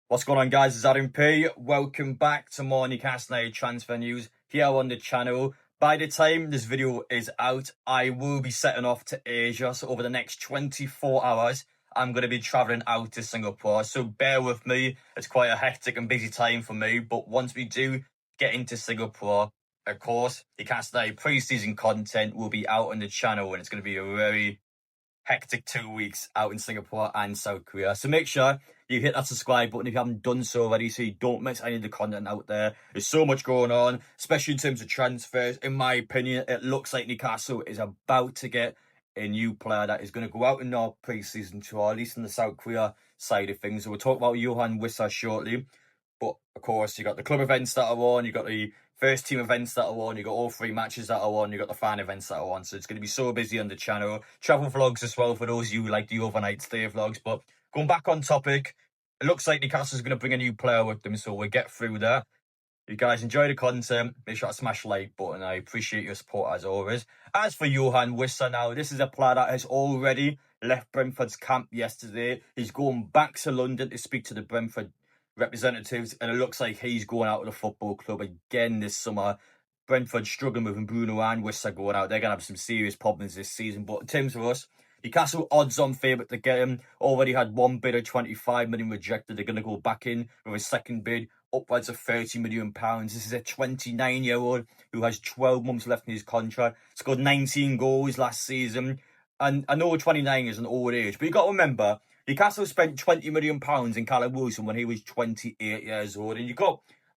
What's going on, guys? It's Adam P. Welcome back to more Newcastle United transfer news here on the channel. By the time this video is out, I will be setting off to Asia. So over the next 24 hours, I'm going to be traveling out to Singapore. So bear with me. It's quite a hectic and busy time for me. But once we do get into Singapore, of course, Newcastle United pre-season content will be out on the channel, and it's going to be a very hectic 2 weeks out in Singapore and South Korea. So make sure you hit that subscribe button if you haven't done so already, so you don't miss any of the content out there. There's so much going on, especially in terms of transfers. In my opinion, it looks like Newcastle is about to get a new player that is going to go out in our pre-season tour, at least in the South Korea side of things. So we'll talk about Yoane Wissa shortly. But of course, you got the club events that are on, you got the first team events that are on, you got all three matches that are on, you got the fan events that are on. So it's going to be so busy on the channel. Travel vlogs as well for those of you who like the overnight stay vlogs. But going back on topic, it looks like Newcastle's going to bring a new player with them, so we'll get through that. If you guys enjoy the content, make sure to smash the like button. I appreciate your support as always. As for Yoane Wissa now, this is a player that has already left Brentford's camp yesterday. He's going back to London to speak to the Brentford representatives, and it looks like he's going out of the football club again this summer. Brentford struggling with Bruno and Wissa going out. They're going to have some serious problems this season. But in terms of us, Newcastle odds-on favourite to get him. Already had one bid of 25 million rejected. They're going to go back in with a second bid, upwards of 30 million pounds. This is a 29-year-old who has 12 months left in his contract. Scored 19 goals last season. And I know 29 is an old age, but you got to remember, Newcastle spent 20 million pounds in Callum Wilson when he was 28 years old, and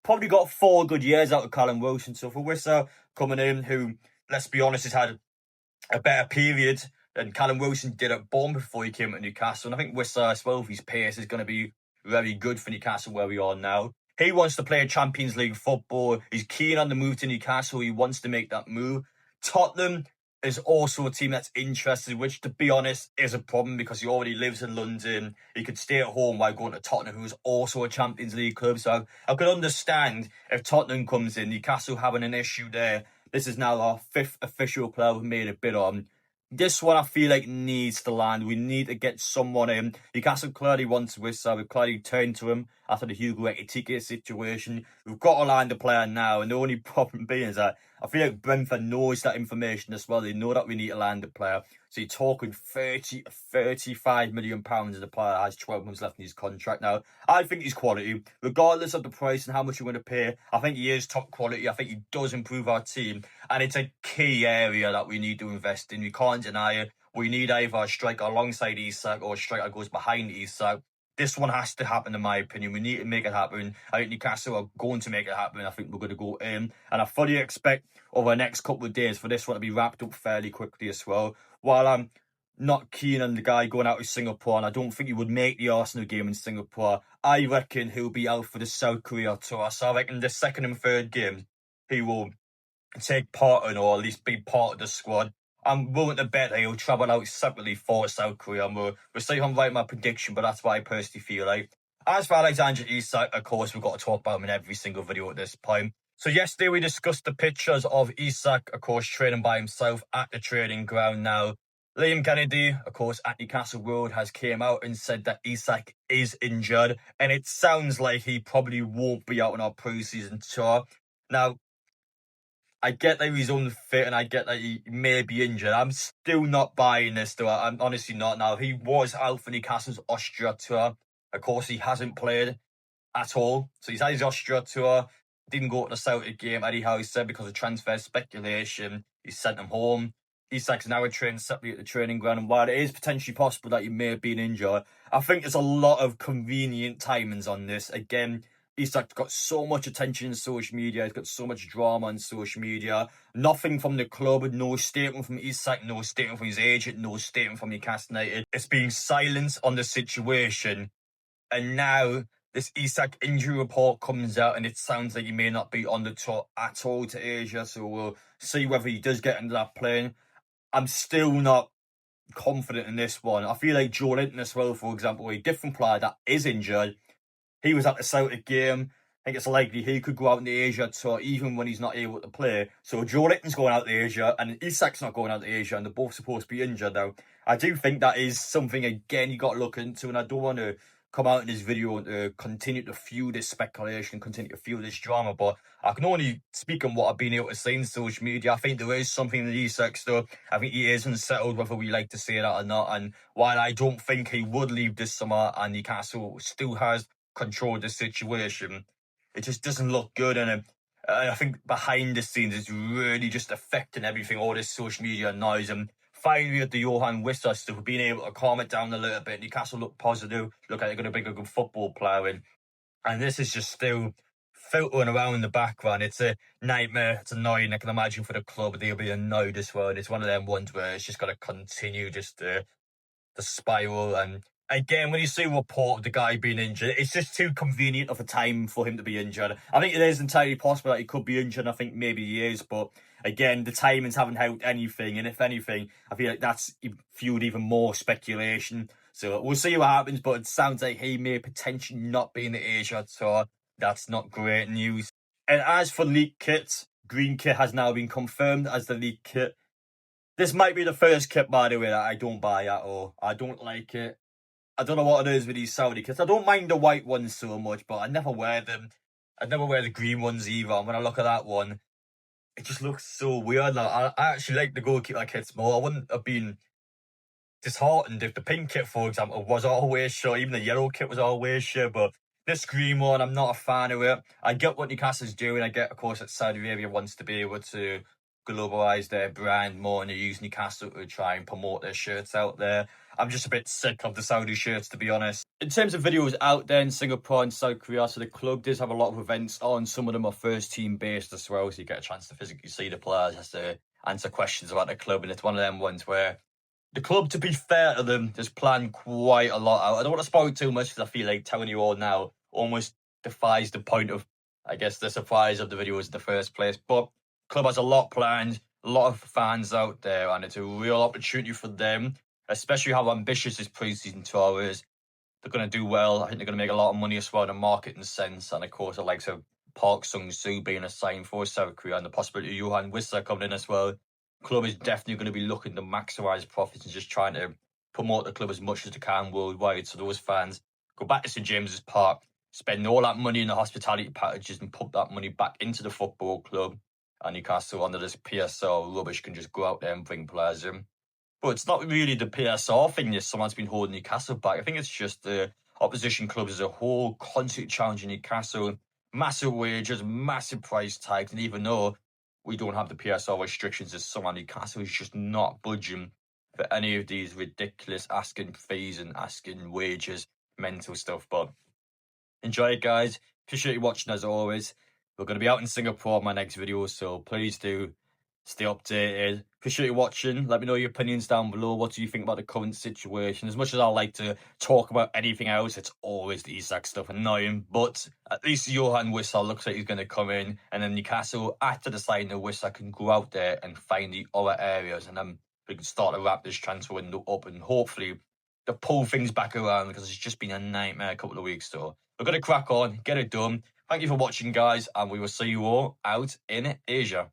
probably got 4 good years out of Callum Wilson. So for Wissa coming in, who, let's be honest, has had a better period than Callum Wilson did at Bournemouth before he came to Newcastle, and I think Wissa as well, with his pace, is going to be very good for Newcastle where we are now. He wants to play Champions League football. He's keen on the move to Newcastle. He wants to make that move. Tottenham is also a team that's interested, which, to be honest, is a problem because he already lives in London. He could stay at home while going to Tottenham, who's also a Champions League club. So I could understand if Tottenham comes in, Newcastle having an issue there. This is now our 5th official player we've made a bid on. This one I feel like needs to land. We need to get someone in. Newcastle clearly wants Wissa. We've clearly turned to him after the Hugo Ekitike situation. We've got to land the player now, and the only problem being is that I feel like Brentford knows that information as well. They know that we need to land the player. So you're talking 35 million pounds, and the player has 12 months left in his contract now. I think he's quality, regardless of the price and how much you're going to pay. I think he is top quality. I think he does improve our team, and it's a key area that we need to invest in. We can't deny it. We need either a striker alongside Isak or a striker that goes behind Isak. This one has to happen, in my opinion. We need to make it happen. I think Newcastle are going to make it happen. I think we're going to go in. And I fully expect over the next couple of days for this one to be wrapped up fairly quickly as well. While I'm not keen on the guy going out to Singapore, and I don't think he would make the Arsenal game in Singapore, I reckon he'll be out for the South Korea tour. So I reckon the second and third game, he will take part in, or at least be part of the squad. I'm willing to bet that he'll travel out separately for South Korea. We'll see if I'm right in my prediction, but that's what I personally feel like. As for Alexander Isak, of course, we've got to talk about him in every single video at this point. So yesterday we discussed the pictures of Isak, of course, training by himself at the training ground now. Liam Kennedy, of course, at Newcastle Road, has came out and said that Isak is injured, and it sounds like he probably won't be out on our pre-season tour. Now, I get that he's unfit and I get that he may be injured. I'm still not buying this, though. I'm honestly not now. He was out for Newcastle's Austria tour. Of course, he hasn't played at all. So he's had his Austria tour. Didn't go to the Celtic game, Eddie Howe said, because of transfer speculation. He sent him home. Isak's now trained separately at the training ground. And while it is potentially possible that he may have been injured, I think there's a lot of convenient timings on this. Again, Isak's got so much attention in social media. He's got so much drama on social media. Nothing from the club, no statement from Isak, no statement from his agent, no statement from Newcastle United. It's being silent on the situation. And now this Isak injury report comes out and it sounds like he may not be on the tour at all to Asia. So we'll see whether he does get into that plane. I'm still not confident in this one. I feel like Joelinton as well, for example, a different player that is injured. He was at the Celtic game. I think it's likely he could go out in the Asia tour even when he's not able to play. So Joelinton's going out to Asia and Isak's not going out to Asia, and they're both supposed to be injured now. I do think that is something, again, you got to look into, and I don't want to come out in this video to continue to fuel this speculation, continue to fuel this drama. But I can only speak on what I've been able to see in social media. I think there is something in the Isak stuff. I think he is unsettled, whether we like to say that or not. And while I don't think he would leave this summer and Newcastle still has control of the situation, it just doesn't look good. And I think behind the scenes, it's really just affecting everything, all this social media noise. And finally, at the Yoane Wissa stuff, being able to calm it down a little bit. Newcastle look positive, look like they're going to bring a good football player in. And this is just still filtering around in the background. It's a nightmare. It's annoying. I can imagine for the club, they'll be annoyed as well. It's one of them ones where it's just got to continue just the spiral. And again, when you see a report of the guy being injured, it's just too convenient of a time for him to be injured. I think it is entirely possible that he could be injured. I think maybe he is, but again, the timings haven't helped anything. And if anything, I feel like that's fueled even more speculation. So we'll see what happens, but it sounds like he may potentially not be in the Asia tour. That's not great news. And as for leaked kits, green kit has now been confirmed as the leaked kit. This might be the first kit, by the way, that I don't buy at all. I don't like it. I don't know what it is with these Saudi kits. I don't mind the white ones so much, but I never wear them. I never wear the green ones either. And when I look at that one, it just looks so weird. Like, I actually like the goalkeeper kits more. I wouldn't have been disheartened if the pink kit, for example, was always sure. Even the yellow kit was always sure. But this green one, I'm not a fan of it. I get what Newcastle's doing. I get, of course, that Saudi Arabia wants to be able to globalise their brand more and they use Newcastle to try and promote their shirts out there. I'm just a bit sick of the Saudi shirts, to be honest. In terms of videos out there in Singapore and South Korea, so the club does have a lot of events on. Some of them are first team based as well, so you get a chance to physically see the players, has to answer questions about the club. And it's one of them ones where the club, to be fair to them, has planned quite a lot out. I don't want to spoil too much because I feel like telling you all now almost defies the point of, I guess, the surprise of the videos in the first place. But club has a lot planned, a lot of fans out there, and it's a real opportunity for them, especially how ambitious this pre-season tour is. They're going to do well. I think they're going to make a lot of money as well in a marketing sense. And of course, the likes of Park Sung-soo being assigned for South Korea and the possibility of Yoane Wissa coming in as well. Club is definitely going to be looking to maximise profits and just trying to promote the club as much as they can worldwide. So those fans go back to St James's Park, spend all that money in the hospitality packages and put that money back into the football club. And Newcastle, under this PSL rubbish, can just go out there and bring players in. But it's not really the PSR thing that someone's been holding Newcastle back. I think it's just the opposition clubs as a whole constantly challenging Newcastle. Massive wages, massive price tags. And even though we don't have the PSR restrictions as someone, Newcastle is just not budging for any of these ridiculous asking fees and asking wages, mental stuff. But enjoy it, guys. Appreciate you watching as always. We're going to be out in Singapore in my next video, so please do stay updated. Appreciate you watching. Let me know your opinions down below. What do you think about the current situation? As much as I like to talk about anything else, it's always the Isak stuff annoying. But at least Yoane Wissa looks like he's going to come in. And then Newcastle, after the signing of Wissa, can go out there and find the other areas. And then we can start to wrap this transfer window up and hopefully to pull things back around because it's just been a nightmare a couple of weeks. So we're going to crack on, get it done. Thank you for watching, guys, and we will see you all out in Asia.